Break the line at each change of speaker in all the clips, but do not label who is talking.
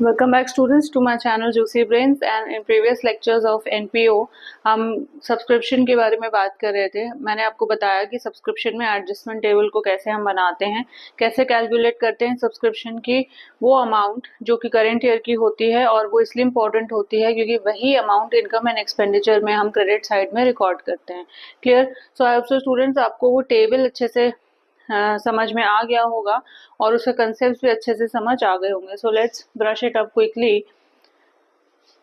Welcome back students to my channel Juicy Brains and in previous lectures of NPO हम subscription के बारे में बात कर रहे थे। मैंने आपको बताया कि सब्सक्रिप्शन में एडजस्टमेंट टेबल को कैसे हम बनाते हैं, कैसे कैलकुलेट करते हैं सब्सक्रिप्शन की वो अमाउंट जो कि करेंट ईयर की होती है, और वो इसलिए इम्पोर्टेंट होती है क्योंकि वही अमाउंट इनकम एंड एक्सपेंडिचर में हम क्रेडिट साइड में रिकॉर्ड करते हैं। Clear? So I hope so students आपको वो टेबल अच्छे से समझ में आ गया होगा और उसके कंसेप्ट भी अच्छे से समझ आ गए होंगे। So let's brush it up quickly.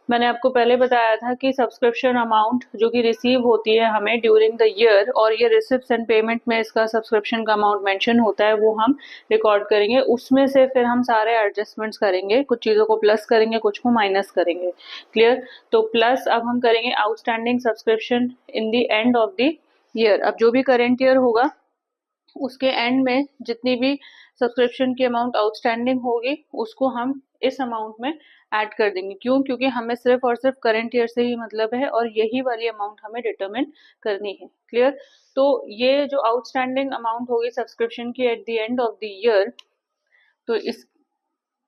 मैंने आपको पहले बताया था कि सब्सक्रिप्शन अमाउंट जो कि रिसीव होती है हमें ड्यूरिंग द ईयर, और ये रिसिप्ट्स एंड पेमेंट में इसका सब्सक्रिप्शन का अमाउंट मेंशन होता है, वो हम रिकॉर्ड करेंगे। उसमें से फिर हम सारे एडजस्टमेंट्स करेंगे, कुछ चीज़ों को प्लस करेंगे, कुछ को माइनस करेंगे। क्लियर? तो प्लस अब हम करेंगे outstanding subscription in the end of the year. अब जो भी करेंट ईयर होगा उसके एंड में जितनी भी सब्सक्रिप्शन की अमाउंट आउटस्टैंडिंग होगी उसको हम इस अमाउंट में ऐड कर देंगे। क्यों? क्योंकि हमें सिर्फ और सिर्फ करंट ईयर से ही मतलब है और यही वाली अमाउंट हमें डिटरमिन करनी है। क्लियर? तो ये जो आउटस्टैंडिंग अमाउंट होगी सब्सक्रिप्शन की at the end of the year, तो इस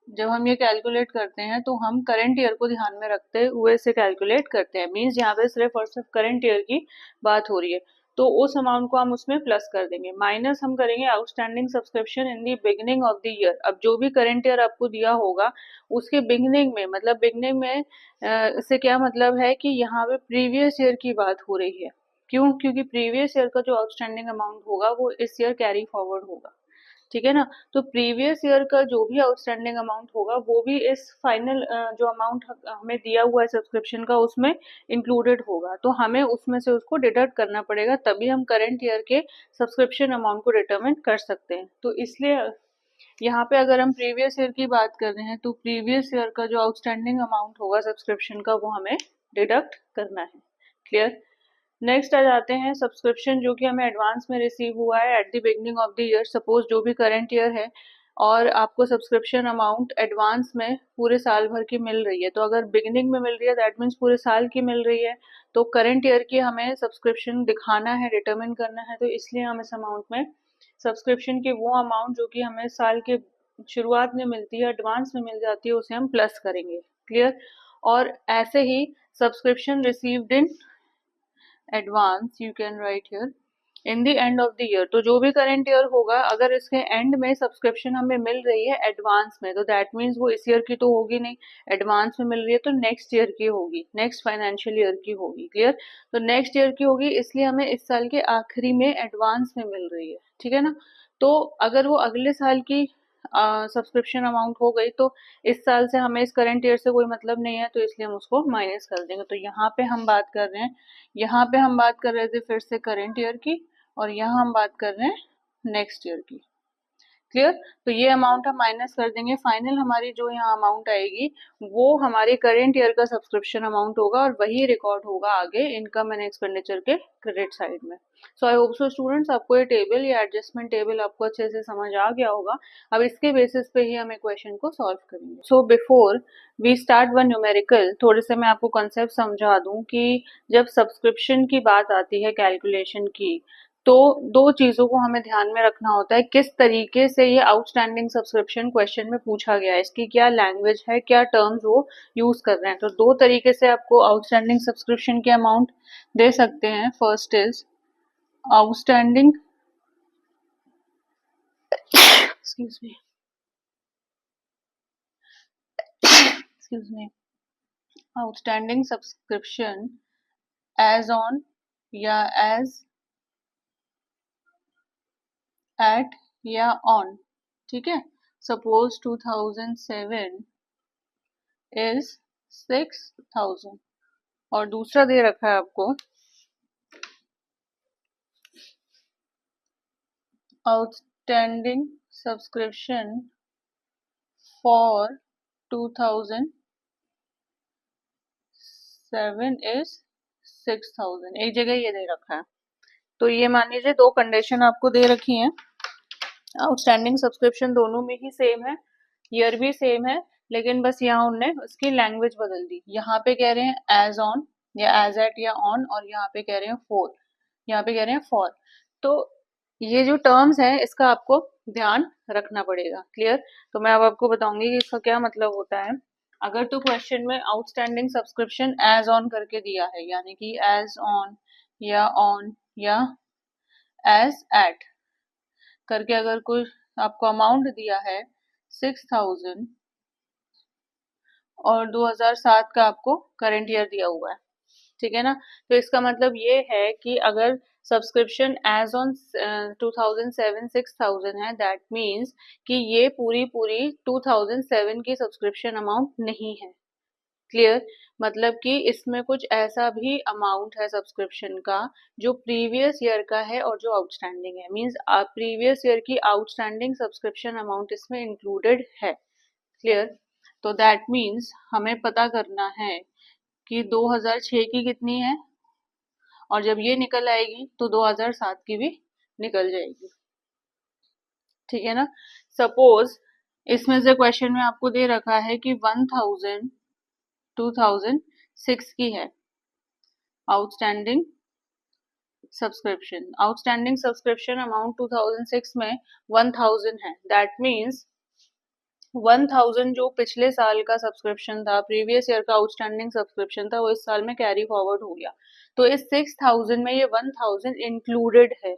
जब हम ये कैलकुलेट करते हैं तो हम करंट ईयर को ध्यान में रखते हुए इसे कैलकुलेट करते हैं। मींस यहाँ पे सिर्फ और सिर्फ करंट ईयर की बात हो रही है, तो उस अमाउंट को हम उसमें प्लस कर देंगे। माइनस हम करेंगे outstanding subscription in the beginning of the year. अब जो भी करंट ईयर आपको दिया होगा उसके बिगिनिंग में, मतलब बिगिनिंग में इससे क्या मतलब है कि यहाँ पे प्रीवियस ईयर की बात हो रही है। क्यों? क्योंकि प्रीवियस ईयर का जो आउटस्टैंडिंग अमाउंट होगा वो इस ईयर कैरी फॉरवर्ड होगा। ठीक है ना? तो प्रीवियस ईयर का जो भी आउटस्टैंडिंग अमाउंट होगा वो भी इस फाइनल जो अमाउंट हमें दिया हुआ है सब्सक्रिप्शन का उसमें इंक्लूडेड होगा, तो हमें उसमें से उसको डिडक्ट करना पड़ेगा, तभी हम करंट ईयर के सब्सक्रिप्शन अमाउंट को डिटरमिन कर सकते हैं। तो इसलिए यहाँ पे अगर हम प्रीवियस ईयर की बात कर रहे हैं तो प्रीवियस ईयर का जो आउटस्टैंडिंग अमाउंट होगा सब्सक्रिप्शन का वो हमें डिडक्ट करना है। क्लियर? नेक्स्ट आ जाते हैं सब्सक्रिप्शन जो कि हमें एडवांस में रिसीव हुआ है at the beginning of the year. Suppose जो भी करंट ईयर है और आपको सब्सक्रिप्शन अमाउंट एडवांस में पूरे साल भर की मिल रही है, तो अगर बिगिनिंग में मिल रही है दैट मीन्स पूरे साल की मिल रही है, तो करंट ईयर की हमें सब्सक्रिप्शन दिखाना है, डिटरमिन करना है, तो इसलिए हम इस अमाउंट में सब्सक्रिप्शन की वो अमाउंट जो कि हमें साल के शुरुआत में मिलती है, एडवांस में मिल जाती है, उसे हम प्लस करेंगे। क्लियर? और ऐसे ही subscription received in advance you can write here in the end of the year. तो जो भी करंट ईयर होगा अगर इसके एंड में सब्सक्रिप्शन हमें मिल रही है एडवांस में, तो दैट मीन्स वो इस ईयर की तो होगी नहीं, एडवांस में मिल रही है तो नेक्स्ट ईयर की होगी, नेक्स्ट फाइनेंशियल ईयर की होगी। क्लियर? तो नेक्स्ट ईयर की होगी, इसलिए हमें इस साल के आखिरी में एडवांस में मिल रही है। ठीक है ना? तो अगर वो अगले साल की सब्सक्रिप्शन अमाउंट हो गई तो इस साल से हमें इस करंट ईयर से कोई मतलब नहीं है, तो इसलिए हम उसको माइनस कर देंगे। तो यहाँ पे हम बात कर रहे हैं, यहाँ पे हम बात कर रहे थे फिर से करंट ईयर की, और यहाँ हम बात कर रहे हैं नेक्स्ट ईयर की। क्लियर? तो ये अमाउंट हम माइनस कर देंगे। फाइनल हमारी जो यहाँ अमाउंट आएगी वो हमारे करेंट ईयर का सब्सक्रिप्शन अमाउंट होगा और वही रिकॉर्ड होगा आगे इनकम एंड एक्सपेंडिचर के क्रेडिट साइड में। सो आई होप सो स्टूडेंट्स आपको ये टेबल या एडजस्टमेंट टेबल आपको अच्छे से समझ आ गया होगा। अब इसके बेसिस पे ही हम क्वेश्चन को सॉल्व करेंगे। So before we start one numerical, थोड़े से मैं आपको कंसेप्ट समझा दूं कि जब सब्सक्रिप्शन की बात आती है कैलकुलेशन की, तो दो चीजों को हमें ध्यान में रखना होता है। किस तरीके से ये आउटस्टैंडिंग सब्सक्रिप्शन क्वेश्चन में पूछा गया है, इसकी क्या लैंग्वेज है, क्या टर्म्स वो यूज कर रहे हैं। तो दो तरीके से आपको आउटस्टैंडिंग सब्सक्रिप्शन के अमाउंट दे सकते हैं। First is outstanding excuse me excuse me outstanding subscription as on या एज एट या ऑन। ठीक है? सपोज 2007 इज 6000 और दूसरा दे रखा है आपको आउटस्टैंडिंग सब्सक्रिप्शन फॉर 2007 इज 6000, एक जगह ये दे रखा है। तो ये मान लीजिए दो कंडीशन आपको दे रखी हैं, आउटस्टैंडिंग सब्सक्रिप्शन दोनों में ही सेम है, ईयर भी सेम है, लेकिन बस यहाँ उनने उसकी लैंग्वेज बदल दी। यहाँ पे कह रहे हैं एज ऑन या एज एट या ऑन, और यहाँ पे कह रहे हैं फॉर, यहाँ पे कह रहे हैं फॉर। तो ये जो टर्म्स हैं इसका आपको ध्यान रखना पड़ेगा। क्लियर? तो मैं अब आपको बताऊंगी कि इसका क्या मतलब होता है। अगर तो क्वेश्चन में आउटस्टैंडिंग सब्सक्रिप्शन एज ऑन करके दिया है, यानी कि एज ऑन या एज एट करके अगर कोई आपको अमाउंट दिया है 6000 और 2007 का आपको करंट ईयर दिया हुआ है, ठीक है ना। तो इसका मतलब ये है कि अगर सब्सक्रिप्शन एज ऑन 2007 6000 है, दैट मीन्स कि ये पूरी 2007 की सब्सक्रिप्शन अमाउंट नहीं है। क्लियर? मतलब कि इसमें कुछ ऐसा भी अमाउंट है सब्सक्रिप्शन का जो प्रीवियस ईयर का है और जो आउटस्टैंडिंग है, मीन्स प्रीवियस ईयर की आउटस्टैंडिंग सब्सक्रिप्शन अमाउंट इसमें इंक्लूडेड है। क्लियर? तो दैट मीन्स हमें पता करना है कि 2006 की कितनी है, और जब ये निकल आएगी तो 2007 की भी निकल जाएगी, ठीक है ना। सपोज इसमें से क्वेश्चन में आपको दे रखा है कि 1000 2006 की है आउटस्टैंडिंग सब्सक्रिप्शन अमाउंट 2006 में 1000 है, दैट मीन्स 1000 जो पिछले साल का सब्सक्रिप्शन था, प्रीवियस ईयर का आउटस्टैंडिंग सब्सक्रिप्शन था, वो इस साल में कैरी फॉरवर्ड हो गया। तो इस 6000 में ये 1000 इंक्लूडेड है।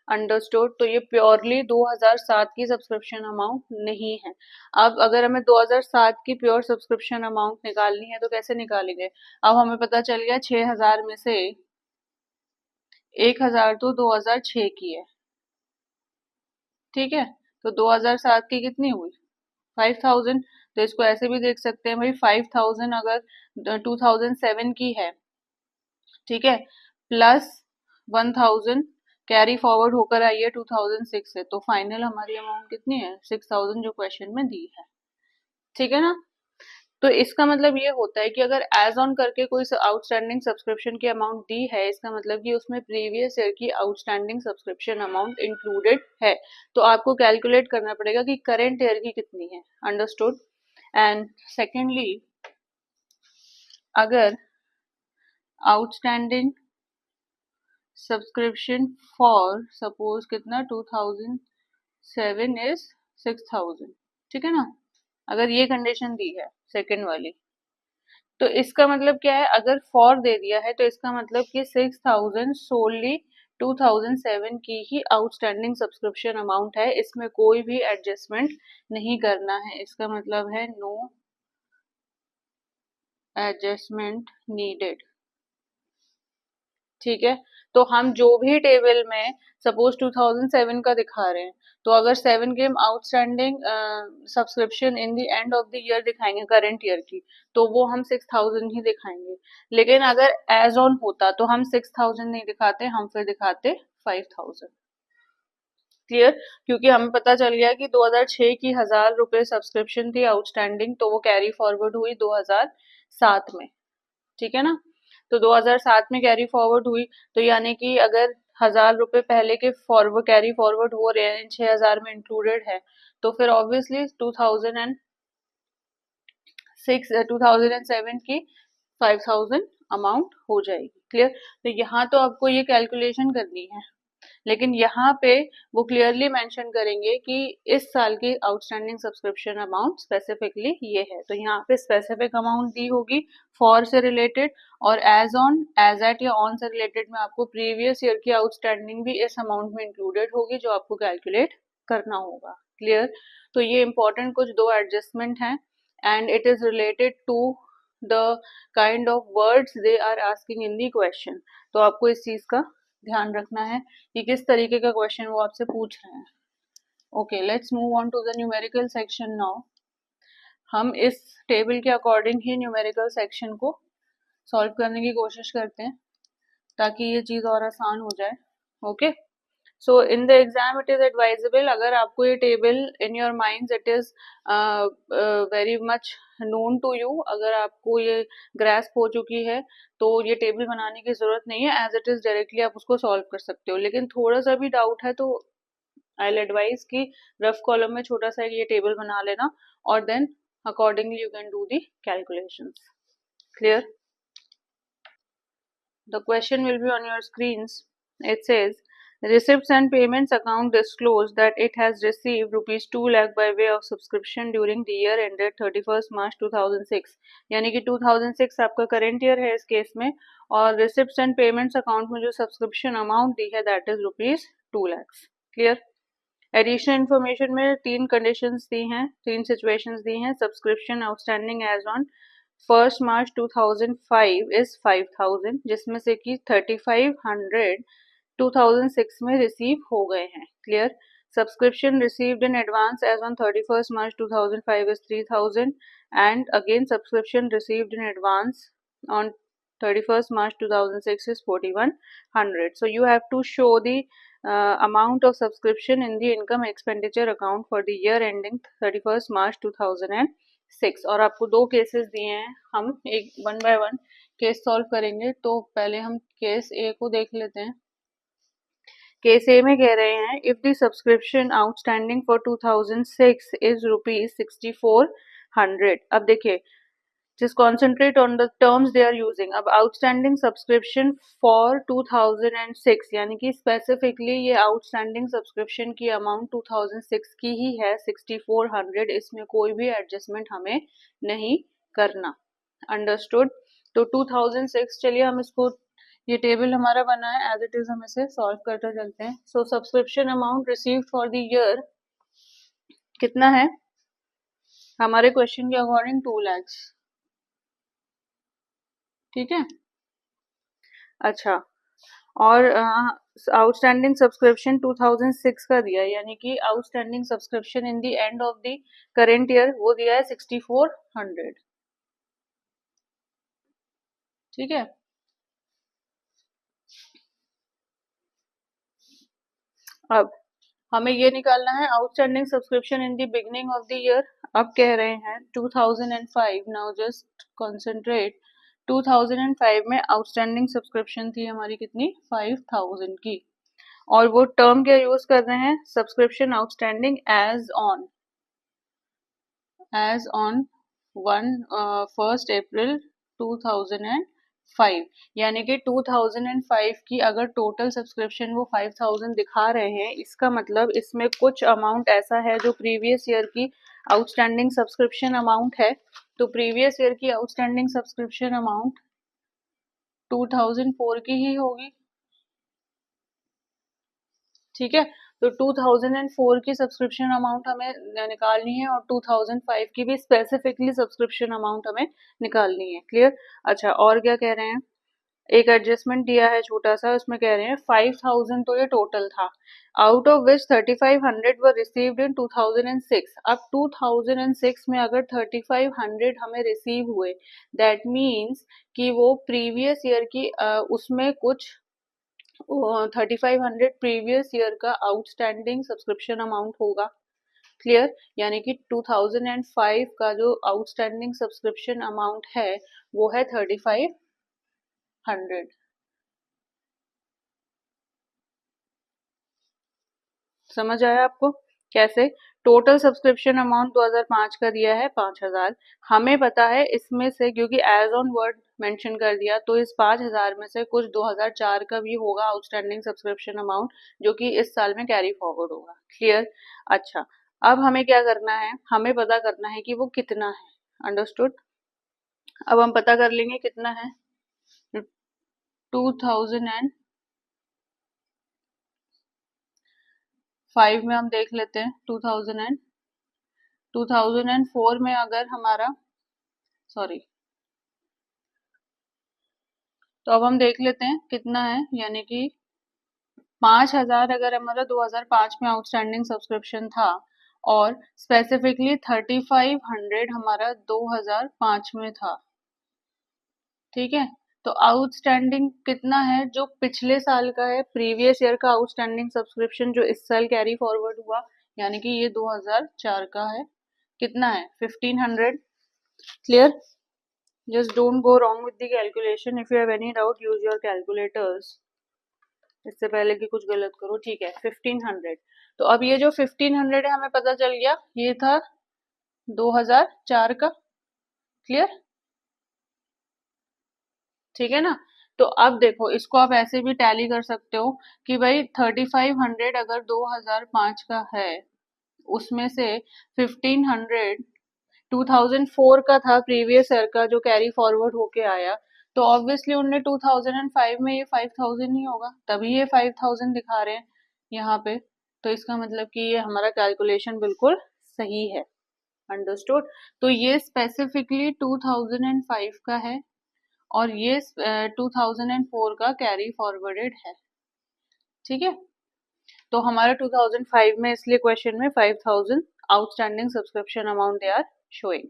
अंडरस्टूड? तो ये प्योरली 2007 की सब्सक्रिप्शन अमाउंट नहीं है। अब अगर हमें 2007 की प्योर सब्सक्रिप्शन अमाउंट निकालनी है तो कैसे निकालेंगे? अब हमें पता चल गया 6000 में से 1000 तो 2006 की है, ठीक है। तो 2007 की कितनी हुई? 5000। तो इसको ऐसे भी देख सकते हैं भाई, 5000 अगर 2007 की है, ठीक है, प्लस 1000 कैरी फॉरवर्ड होकर आई है 2006 से, तो फाइनल हमारी अमाउंट कितनी है? 6000 जो क्वेश्चन में दी है, ठीक है ना। तो इसका मतलब ये होता है कि अगर एज ऑन करके कोई आउटस्टैंडिंग सब्सक्रिप्शन की अमाउंट दी है, इसका मतलब कि उसमें प्रीवियस ईयर की आउटस्टैंडिंग सब्सक्रिप्शन अमाउंट इंक्लूडेड है। तो आपको कैलकुलेट करना पड़ेगा कि करंट ईयर की कितनी है। अंडरस्टूड? एंड सेकेंडली, अगर आउटस्टैंडिंग सब्सक्रिप्शन फॉर सपोज कितना 2007 इज 6000, ठीक है ना, अगर ये कंडीशन दी है सेकेंड वाली, तो इसका मतलब क्या है? अगर फॉर दे दिया है तो इसका मतलब कि 6000 सोलली 2007 की ही आउटस्टैंडिंग सब्सक्रिप्शन अमाउंट है, इसमें कोई भी एडजस्टमेंट नहीं करना है। इसका मतलब है नो एडजस्टमेंट नीडेड, ठीक है। तो हम जो भी टेबल में सपोज 2007 का दिखा रहे हैं, तो अगर 7 के हम outstanding subscription in the end of the year दिखाएंगे करंट ईयर की, तो वो हम 6000 ही दिखाएंगे। लेकिन अगर एज ऑन होता तो हम 6000 नहीं दिखाते, हम फिर दिखाते 5000। क्लियर? क्योंकि हमें पता चल गया कि 2006 की 1000 रुपए सब्सक्रिप्शन थी आउटस्टैंडिंग, तो वो कैरी फॉरवर्ड हुई 2007 में, ठीक है ना। तो 2007 में कैरी फॉरवर्ड हुई, तो यानी कि अगर 1000 रुपए पहले के फॉरवर्ड कैरी फॉरवर्ड हो रहे हैं, 6000 में इंक्लूडेड है, तो फिर ऑब्वियसली 2007 की 5000 अमाउंट हो जाएगी। क्लियर? तो यहाँ तो आपको ये कैलकुलेशन करनी है, लेकिन यहाँ पे वो क्लियरली मेंशन करेंगे कि इस साल की आउटस्टैंडिंग सब्सक्रिप्शन अमाउंट स्पेसिफिकली ये है, तो यहाँ पे स्पेसिफिक अमाउंट दी होगी फॉर से रिलेटेड, और एज ऑन एज एट या ऑन से रिलेटेड में आपको प्रीवियस ईयर की आउटस्टैंडिंग भी इस अमाउंट में इंक्लूडेड होगी, जो आपको कैलकुलेट करना होगा। क्लियर? तो ये इंपॉर्टेंट कुछ दो एडजस्टमेंट हैं, and it is related to the kind of words they are asking in the question. तो आपको इस चीज का ध्यान रखना है कि किस तरीके का क्वेश्चन वो आपसे पूछ रहे हैं। Okay, let's move on to the numerical section now. हम इस टेबल के अकॉर्डिंग ही न्यूमेरिकल सेक्शन को सॉल्व करने की कोशिश करते हैं, ताकि ये चीज और आसान हो जाए। Okay, so in the exam it is advisable, अगर आपको ये table in your mind it is very much known to you, अगर आपको ये ग्रैस्प हो चुकी है, तो ये टेबल बनाने की जरूरत नहीं है, एज इट इज डायरेक्टली आप उसको सॉल्व कर सकते हो। लेकिन थोड़ा सा भी डाउट है तो आई विल एडवाइज कि रफ कॉलम में छोटा सा ये टेबल बना लेना, और then accordingly you can do the calculations. Clear? The question will be on your screens. It says Receipts and payments account disclose that it has received rupees 2 lakh by way of subscription during the year ended 31st March 2006. यानी कि 2006 आपका current year है इस case में, और receipts and payments account में जो subscription amount दी है that is rupees 2 lakhs. Clear? Additional information में तीन कंडीशंस दी हैं, तीन सिचुएशंस दी हैं. Subscription outstanding as on 1st March 2005 is 5000, जिसमें से कि 3500 2006 में रिसीव हो गए हैं. Clear? Subscription received in advance as on 31st March 2005 is 3000, and again subscription received in advance on 31st March 2006 is 4100. So you have to show the amount of subscription in the income expenditure account for the year ending 31st March 2006. और आपको दो cases दिए हैं, हम एक one by one case solve करेंगे. तो पहले हम केस ए को देख लेते हैं. केस ए में कह रहे हैं if the subscription outstanding for 2006 is ₹6400. अब देखिए, just concentrate on the terms they are using. अब आउटस्टैंडिंग सब्सक्रिप्शन फॉर 2006 यानी कि स्पेसिफिकली ये आउटस्टैंडिंग सब्सक्रिप्शन की अमाउंट 2006 की ही है 6400. इसमें कोई भी एडजस्टमेंट हमें नहीं करना. अंडरस्टूड? तो 2006, चलिए हम इसको, ये टेबल हमारा बना है एज इट इज, हम इसे सॉल्व करते चलते हैं. So subscription amount received for the year कितना है हमारे क्वेश्चन के अकॉर्डिंग? 2 lakhs. ठीक है. अच्छा, और आउटस्टैंडिंग सब्सक्रिप्शन 2006 का दिया, यानी कि outstanding subscription in the end of the current year वो दिया है 6400. ठीक है. अब हमें ये निकालना है outstanding subscription in the beginning of the year. अब कह रहे हैं 2005. Now just concentrate. 2005 में आउटस्टैंडिंग सब्सक्रिप्शन थी हमारी कितनी? 5000 की. और वो टर्म क्या यूज कर रहे हैं? Subscription outstanding as on 1st April 2005. यानी कि 2005 की अगर टोटल सब्सक्रिप्शन वो 5000 दिखा रहे हैं, इसका मतलब इसमें कुछ अमाउंट ऐसा है जो प्रीवियस ईयर की आउटस्टैंडिंग सब्सक्रिप्शन अमाउंट है. तो प्रीवियस ईयर की आउटस्टैंडिंग सब्सक्रिप्शन अमाउंट 2004 की ही होगी. ठीक है. तो 2004 की सब्सक्रिप्शन अमाउंट हमें निकालनी है और 2005 की भी स्पेसिफिकली सब्सक्रिप्शन अमाउंट हमें निकालनी है. क्लियर? अच्छा, और क्या कह रहे हैं? एक एडजस्टमेंट दिया है छोटा सा, उसमें कह रहे हैं 5000 तो ये टोटल था, out of which 3500 were received in 2006. अब 2006 में अगर 3500 हमें रिसीव हुए, दैट मीन्स कि वो प्रीवियस ईयर की उसमें कुछ 3500 प्रीवियस ईयर का आउटस्टैंडिंग सब्सक्रिप्शन अमाउंट होगा. क्लियर? यानी कि 2005 का जो आउटस्टैंडिंग सब्सक्रिप्शन अमाउंट है वो है 3500. समझ आया आपको? कैसे? टोटल सब्सक्रिप्शन अमाउंट 2005 का दिया है 5000. हमें पता है इसमें से, क्योंकि एज ऑन वर्ड मेंशन कर दिया, तो इस 5000 में से कुछ 2004 का भी होगा आउटस्टैंडिंग सब्सक्रिप्शन अमाउंट, जो कि इस साल में कैरी फॉरवर्ड होगा. क्लियर? अच्छा, अब हमें क्या करना है? हमें पता करना है कि वो कितना है. अंडरस्टूड? अब हम पता कर लेंगे कितना है. 2005 में हम देख लेते हैं. 2004 में अगर हमारा, सॉरी, तो अब हम देख लेते हैं कितना है. यानी कि 5000 अगर हमारा 2005 में आउटस्टैंडिंग सब्सक्रिप्शन था और स्पेसिफिकली 3500 हमारा 2005 में था. ठीक है. तो आउटस्टैंडिंग कितना है जो पिछले साल का है, प्रीवियस ईयर का आउटस्टैंडिंग सब्सक्रिप्शन जो इस साल कैरी फॉरवर्ड हुआ, यानी कि ये 2004 का है. कितना है? 1500. Clear? Just don't go wrong with the calculation. If you have any doubt, use your calculators. इससे पहले कि कुछ गलत करो. ठीक है. 1500. तो अब ये जो 1500 है हमें पता चल गया, ये था 2004 का. क्लियर? ठीक है ना? तो अब देखो, इसको आप ऐसे भी टैली कर सकते हो कि भाई 3500 अगर 2005 का है, उसमें से 1500 2004 का था, प्रीवियस ईयर का जो कैरी फॉरवर्ड होके आया, तो ऑब्वियसली उनने 2005 में ये 5000 ही होगा, तभी ये 5000 दिखा रहे हैं यहाँ पे। तो इसका मतलब कि ये हमारा कैलकुलेशन बिल्कुल सही है। अंडरस्टूड। तो ये स्पेसिफिकली 2005 का है और ये 2004 का कैरी फॉरवर्डेड है। ठीक है, तो हमारा 2005 में, इसलिए क्वेश्चन में 5000 outstanding subscription amount they are showing.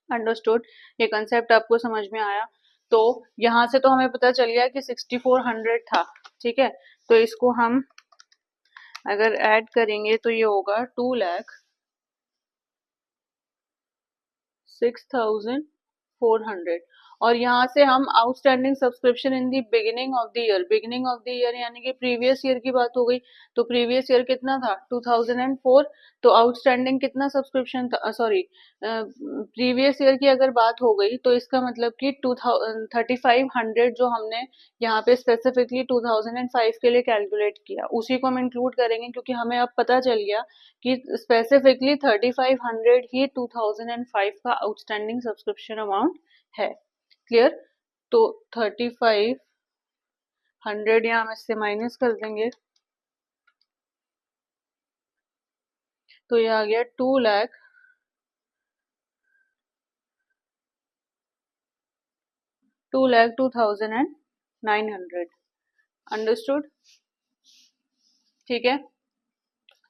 Understood. ये कंसेप्ट आपको समझ में आया। तो यहाँ से तो हमें पता चल गया कि 6400 था। ठीक है, तो इसको हम अगर ऐड करेंगे तो ये होगा 2,06,400। और यहाँ से हम outstanding subscription in the beginning of the year, beginning of the year यानी कि प्रीवियस ईयर की बात हो गई। तो प्रीवियस ईयर कितना था? 2004। तो आउटस्टैंडिंग कितना सब्सक्रिप्शन था? सॉरी, प्रीवियस ईयर की अगर बात हो गई तो इसका मतलब कि 3500 जो हमने यहाँ पे स्पेसिफिकली 2005 के लिए कैलकुलेट किया, उसी को हम इंक्लूड करेंगे, क्योंकि हमें अब पता चल गया कि स्पेसिफिकली 3500 ही 2005 का आउटस्टैंडिंग सब्सक्रिप्शन अमाउंट है। क्लियर? तो 3500 यहाँ हम इससे माइनस कर देंगे, तो ये आ गया 2,02,900। अंडरस्टूड? ठीक है,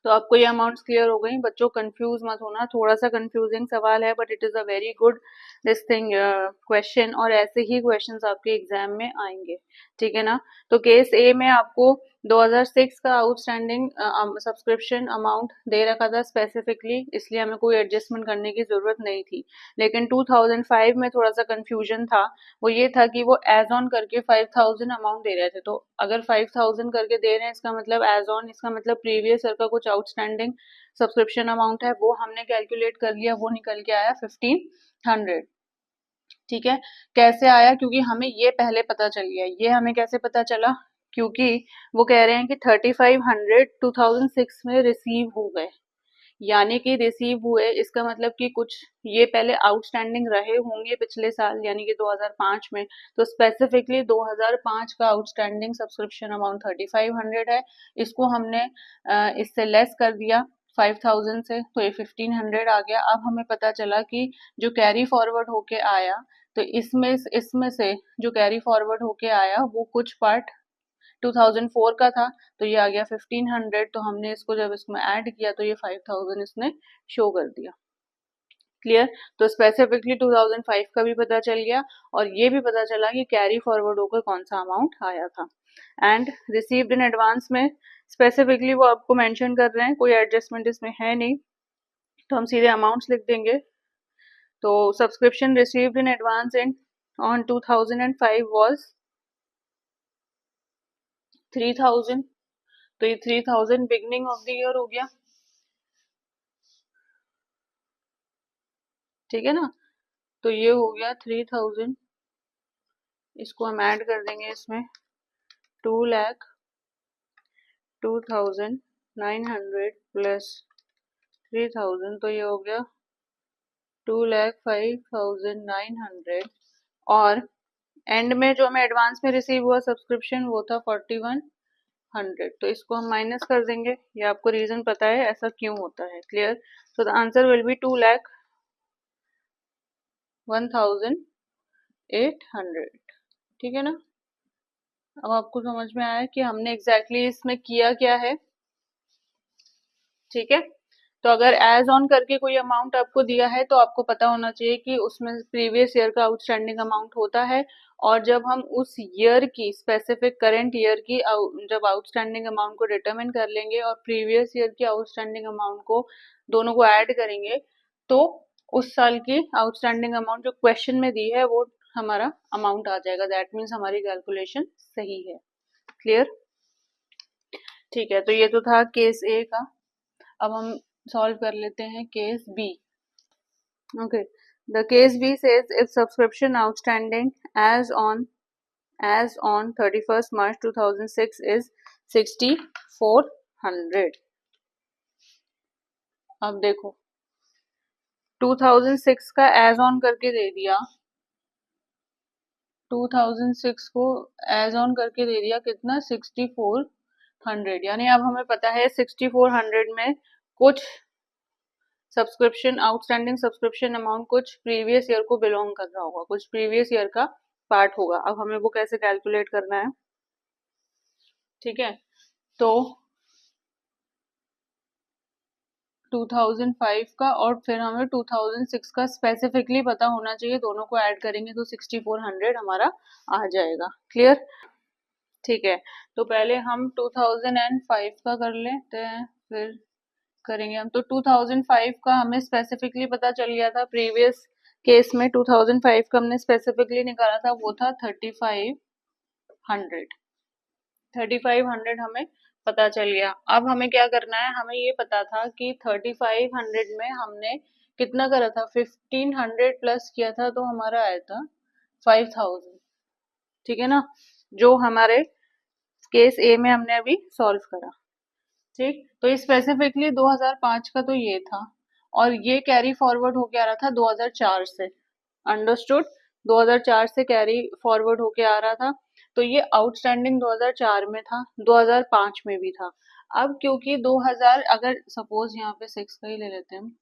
तो आपको ये अमाउंट्स क्लियर हो गई। बच्चों कंफ्यूज मत होना, थोड़ा सा कंफ्यूजिंग सवाल है, but it is a very good this thing question, और ऐसे ही क्वेश्चंस आपके एग्जाम में आएंगे। ठीक है ना? तो केस ए में आपको 2006 का आउटस्टैंडिंग सब्सक्रिप्शन अमाउंट दे रखा था स्पेसिफिकली, इसलिए हमें कोई एडजस्टमेंट करने की जरूरत नहीं थी। लेकिन 2005 में थोड़ा सा कंफ्यूजन था, वो ये था कि वो एज ऑन करके 5000 अमाउंट दे रहे थे। तो अगर 5000 करके दे रहे हैं, इसका मतलब एज ऑन, इसका मतलब प्रीवियस ईयर का कुछ आउटस्टैंडिंग सब्सक्रिप्शन अमाउंट है, वो हमने कैलकुलेट कर लिया, वो निकल के आया 1500। ठीक है, कैसे आया? क्योंकि हमें ये पहले पता चल गया। ये हमें कैसे पता चला? क्योंकि वो कह रहे हैं कि 3500 2006 में रिसीव हो गए, यानी कि रिसीव हुए, इसका मतलब कि कुछ ये पहले आउटस्टैंडिंग रहे होंगे पिछले साल, यानी कि 2005 में। तो स्पेसिफिकली 2005 का आउटस्टैंडिंग सब्सक्रिप्शन अमाउंट 3500 है। इसको हमने इससे लेस कर दिया 5000 से, तो ये 1500 आ गया। अब हमें पता चला कि जो कैरी फॉरवर्ड होके आया, तो इसमें से जो कैरी फॉरवर्ड होके आया वो कुछ पार्ट 2004 का था, तो ये आ गया 1500। तो हमने इसको जब इसमें ऐड किया तो ये 5000 इसने शो कर दिया। क्लियर? तो स्पेसिफिकली 2005 का भी पता चल गया, और ये भी पता चला कि कैरी फॉरवर्ड होकर कौन सा अमाउंट आया था। एंड रिसीव्ड इन एडवांस में स्पेसिफिकली वो आपको मेंशन कर रहे हैं, कोई एडजस्टमेंट इसमें है नहीं, तो हम सीधे अमाउंट्स लिख देंगे। तो subscription received in advance in on 2005 was 3000। तो ये 3000 बिगनिंग ऑफ द ईयर हो गया। ठीक है ना? तो ये हो गया 3000, इसको हम ऐड कर देंगे इसमें, 2,02,900 प्लस 3000, तो ये हो गया 2,05,900। और एंड में जो हमें एडवांस में रिसीव हुआ सब्सक्रिप्शन वो था 4100, तो इसको हम माइनस कर देंगे। ये आपको रीजन पता है ऐसा क्यों होता है। Clear? So the answer will be 2,01,800। ठीक है ना? अब आपको समझ में आया कि हमने एग्जैक्टली इसमें किया क्या है। ठीक है, तो अगर एज ऑन करके कोई अमाउंट आपको दिया है, तो आपको पता होना चाहिए कि उसमें प्रीवियस ईयर का आउटस्टैंडिंग अमाउंट होता है, और जब हम उस ईयर की स्पेसिफिक करंट ईयर की जब आउटस्टैंडिंग अमाउंट को डिटरमिन कर लेंगे और प्रीवियस ईयर की आउटस्टैंडिंग अमाउंट को, दोनों को ऐड करेंगे, तो उस साल की आउटस्टैंडिंग अमाउंट जो क्वेश्चन में दी है वो हमारा अमाउंट आ जाएगा। दैट मीन्स हमारी कैलकुलेशन सही है। क्लियर? ठीक है, तो ये तो था केस ए का। अब हम सॉल्व कर लेते हैं case B. Okay, the case B says if subscription outstanding as on as on 31st March 2006 is 6400। अब देखो 2006 का एज ऑन करके दे दिया, 2006 को एज ऑन करके दे दिया कितना 6400, यानी अब हमें पता है 6400 में कुछ सब्सक्रिप्शन आउटस्टैंडिंग सब्सक्रिप्शन अमाउंट कुछ प्रीवियस ईयर को बिलोंग कर रहा होगा, कुछ प्रीवियस ईयर का पार्ट होगा। अब हमें वो कैसे कैलकुलेट करना है, ठीक है। तो 2005 का और फिर हमें 2006 का स्पेसिफिकली पता होना चाहिए, दोनों को ऐड करेंगे तो 6400 हमारा आ जाएगा। क्लियर, ठीक है। तो पहले हम 2005 का कर लेते हैं, फिर करेंगे हम। तो 2005 का हमें स्पेसिफिकली पता चल गया था, प्रीवियस केस में 2005 का हमने स्पेसिफिकली निकाला था, वो था 3500। 3500 हमें पता चल गया। अब हमें क्या करना है, हमें ये पता था कि 3500 में हमने कितना करा था, 1500 प्लस किया था तो हमारा आया था 5000, ठीक है ना, जो हमारे केस ए में हमने अभी सॉल्व करा। ठीक, तो ये स्पेसिफिकली 2005 का तो ये था, और ये कैरी फॉरवर्ड होके आ रहा था 2004 से। अंडरस्टूड, 2004 से कैरी फॉरवर्ड होके आ रहा था, तो ये आउटस्टैंडिंग 2004 में था, 2005 में भी था। अब क्योंकि 2000, अगर सपोज यहाँ पे 6 का ही ले लेते हैं,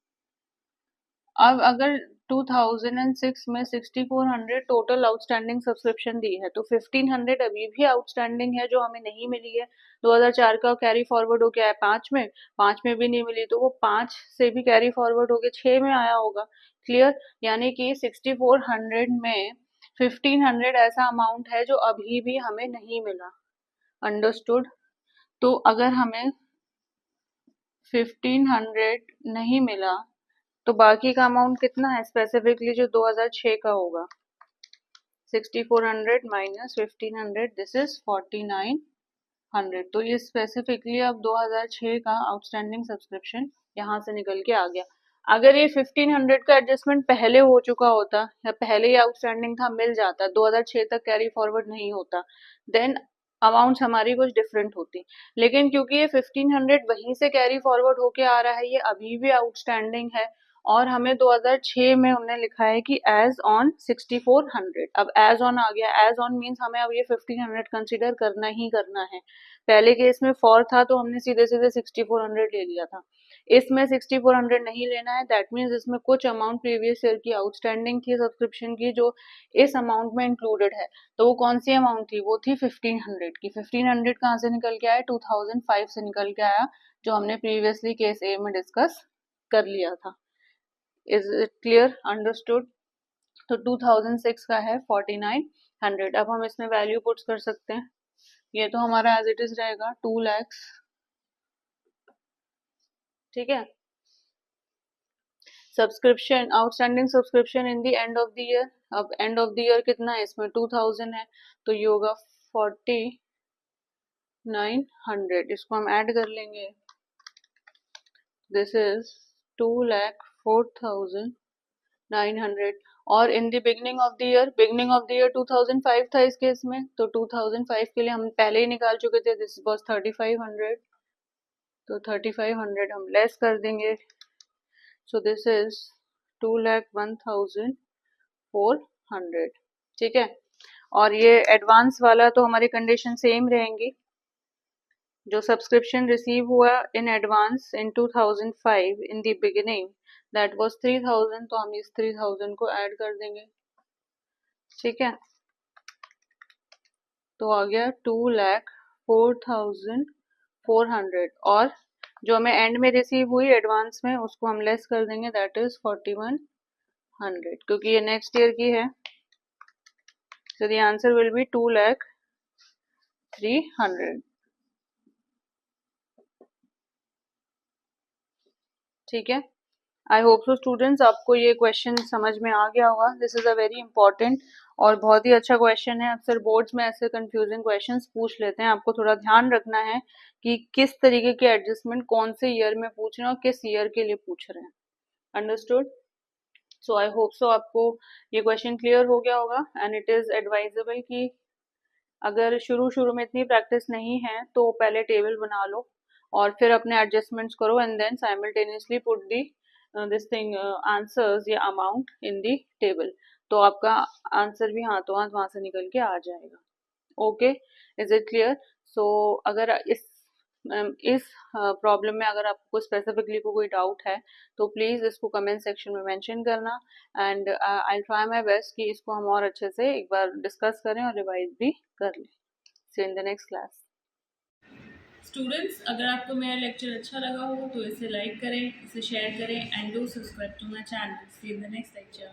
अब अगर 2006 में 6400 टोटल आउटस्टैंडिंग सब्सक्रिप्शन दी है, तो 1500 अभी भी आउटस्टैंडिंग है जो हमें नहीं मिली है। 2004 का कैरी फॉरवर्ड हो गया है 5 में, 5 में भी नहीं मिली, तो वो 5 से भी कैरी फॉरवर्ड होके 6 में आया होगा। क्लियर, यानी कि 6400 में 1500 ऐसा अमाउंट है जो अभी भी हमें नहीं मिला। अंडरस्टूड, तो अगर हमें 1500 नहीं मिला तो बाकी का अमाउंट कितना है स्पेसिफिकली, जो 2006 का होगा, 6400 माइनस 1500, दिस इज 4900। तो ये स्पेसिफिकली अब 2006 का आउटस्टैंडिंग सब्सक्रिप्शन यहाँ से निकल के आ गया। अगर ये 1500 का एडजस्टमेंट पहले हो चुका होता या पहले ही आउटस्टैंडिंग था, मिल जाता, 2006 तक कैरी फॉरवर्ड नहीं होता, देन अमाउंट हमारी कुछ डिफरेंट होती। लेकिन क्योंकि ये 1500 वहीं से कैरी फॉरवर्ड होके आ रहा है, ये अभी भी आउटस्टैंडिंग है, और हमें 2006 में हमने लिखा है कि एज ऑन 6400। अब एज ऑन आ गया, एज ऑन मीन्स हमें अब ये 1500 कंसिडर करना ही करना है। पहले केस में फॉर था तो हमने सीधे सीधे 6400 ले लिया था, इसमें 6400 नहीं लेना है। दैट मीन्स इसमें कुछ अमाउंट प्रीवियस ईयर की आउटस्टैंडिंग थी सब्सक्रिप्शन की, जो इस अमाउंट में इंक्लूडेड है। तो वो कौन सी अमाउंट थी, वो थी 1500 की। 1500 कहाँ से निकल के आया, 2005 से निकल के आया, जो हमने प्रीवियसली केस ए में डिस्कस कर लिया था। Is it clear, understood. तो 2006 का है 4900। अब हम इसमें वैल्यू पुट्स कर सकते हैं, ये तो हमारा एज इट इज रहेगा 2 lakhs, ठीक है। Subscription outstanding subscription in the end of the year, अब एंड ऑफ द ईयर कितना है, इसमें 2000 है, तो ये होगा 4900, इसको हम ऐड कर लेंगे, दिस इज 2,04,900। और in the beginning of the year, beginning of the year 2005 था इस केस में, तो 2005 के लिए हम पहले ही निकाल चुके थे, दिस वाज 3500, तो 3500 हम लेस कर देंगे, सो दिस इज 2,01,400, ठीक है। और ये एडवांस वाला तो हमारी कंडीशन सेम रहेंगी, जो सब्सक्रिप्शन रिसीव हुआ in advance in 2005 in the beginning, that was 3000, तो हम इस 3000 को ऐड कर देंगे, ठीक है। तो आ गया 2,04,400, और जो हमें एंड में रिसीव हुई एडवांस में उसको हम लेस कर देंगे, दैट इज 4100, क्योंकि ये नेक्स्ट ईयर की है। So the answer will be 2,03,000, ठीक है। आई होप सो स्टूडेंट्स, आपको ये क्वेश्चन समझ में आ गया होगा। This is a very important और बहुत ही अच्छा क्वेश्चन है। अक्सर बोर्ड्स में ऐसे कंफ्यूजिंग क्वेश्चंस पूछ लेते हैं, आपको थोड़ा ध्यान रखना है कि किस तरीके के एडजस्टमेंट कौन से ईयर में पूछ रहे हैं और किस ईयर के लिए पूछ रहे हैं। Understood, so I hope so आपको ये क्वेश्चन क्लियर हो गया होगा, एंड इट इज एडवाइजेबल कि अगर शुरू में इतनी प्रैक्टिस नहीं है तो पहले टेबल बना लो और फिर अपने एडजस्टमेंट्स करो and then simultaneously put the this thing answers या अमाउंट इन दी टेबल, तो आपका आंसर भी हाथों हाथ वहां से निकल के आ जाएगा। Okay, is it clear? So अगर इस प्रॉब्लम में अगर आपको स्पेसिफिकली कोई डाउट है तो प्लीज़ इसको कमेंट सेक्शन में मेंशन करना and I try my best कि इसको हम और अच्छे से एक बार डिस्कस करें और रिवाइज भी कर लें। See in the next class.
Students, अगर आपको मेरा लेक्चर अच्छा लगा हो तो इसे लाइक करें, इसे शेयर करें and do subscribe to my channel. See in the next lecture.